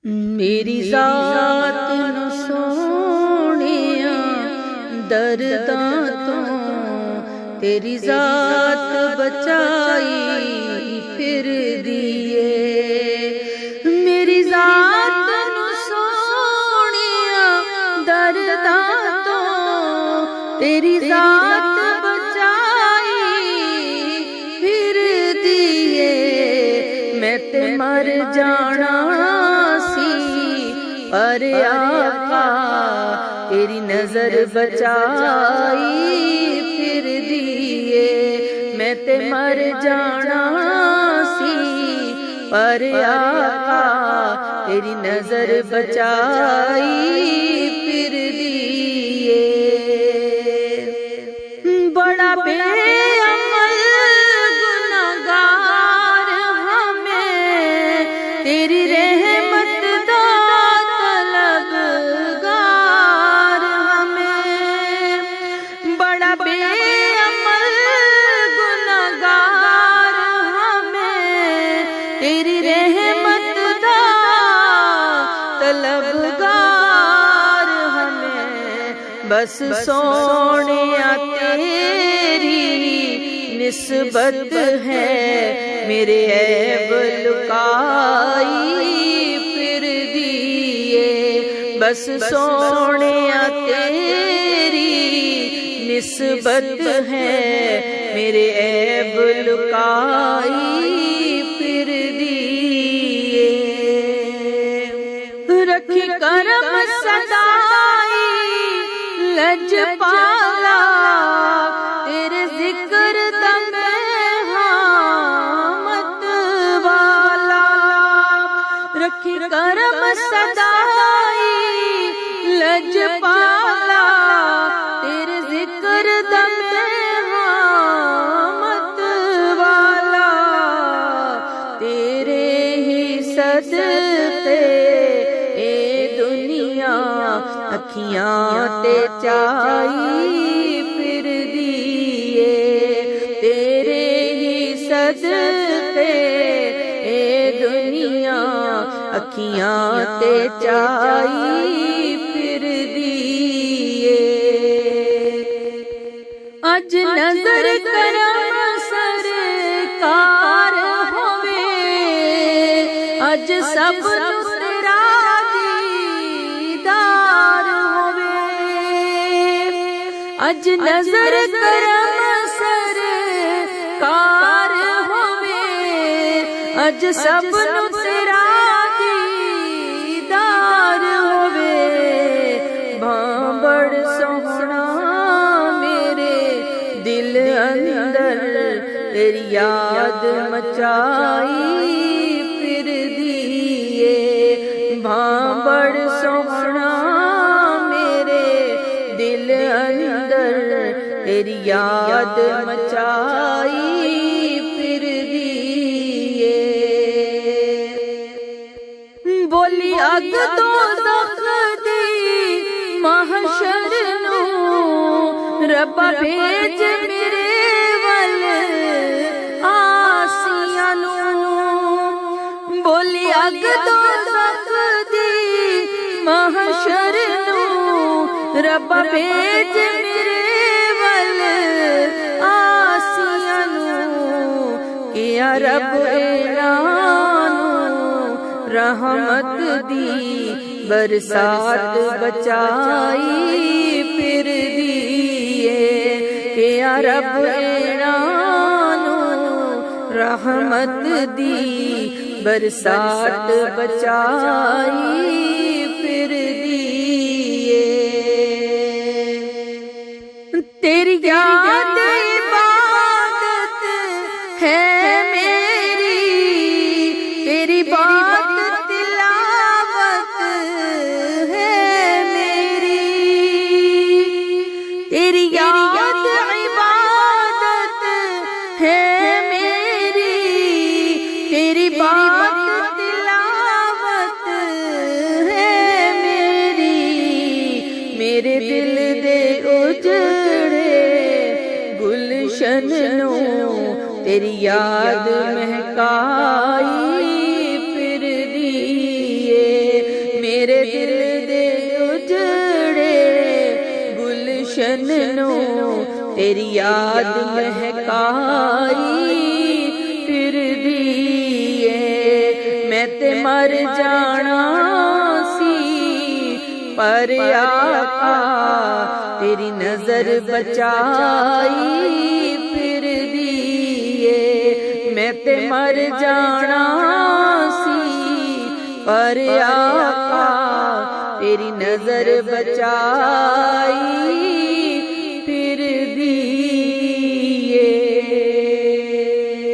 میری ذات نو سونیا درداں تو تیری ذات بچائی پھر دیے۔ میری ذات نو سونیا درداں تو تیری ذات بچائی پھر دیے۔ میں تے مر جانا پر آقا تیری نظر بچائی پھر دیے۔ میں تے مر جانا سی پر آقا تیری نظر بچائی پھر دیے۔ بڑا بے عمل گناہگار ہمیں تیری رحمت تیری رحمت دا طلبگار ہمیں، بس سونیا تیری نسبت ہے میرے عیب لکائی پھر دیے۔ بس سونیا تیری نسبت ہے میرے عیب لکائی پھر دیے۔ رکھی کرم صدائی لجپالا تیرے ذکر دم حامت والا۔ رکھی کرم صدائی لجپالا تیرے ذکر دم حامت والا۔ تیرے ہی صدقے اے دنیا اکھیاں تے چائی پھر دیے۔ تیرے ہی صدقے اے دنیا اکھیاں تے چائی پھر دیے۔ اج نظر کرم سرکار ہوئے، اج سب نو تیرا دیدار ہوئے۔ اج نظر کرم سرکار ہوئے، اج سب نو تیرا دیدار ہوئے۔ بھانبڑ سوہنا میرے دل اندر تیری یاد مچائی پھر دیے۔ بھانبڑ سوہنا میرے دل اندر تیری یاد مچائی پھر دیے۔ بولی اگ دوزخ دی محشر نو ربا بھیج میرے ول آسیاں نو۔ بولی اگ دوزخ دی محشر نو ربا بھیج میرے ول آسیاں نو۔ کیا رب اعلان رحمت دی برسات بچائی پھر دیے۔ کیا رب اعلان رحمت دی برسات بچائی پھر دیے۔ تیری یاد عبادت ہے میری، تیری بات تلاوت ہے میری۔ تیری یاد عبادت ہے میری، تیری بات تلاوت ہے میری۔ میرے دل دے اجڑے گلشن نو تیری یاد مہکائی پھر دیے۔ گلشنوں تیری یاد مہکائی پھر دیے میں تے مر جانا سی پر آقا تیری نظر بچائی پھر دیے میں تے مر جانا سی پر آقا تیری نظر بچائی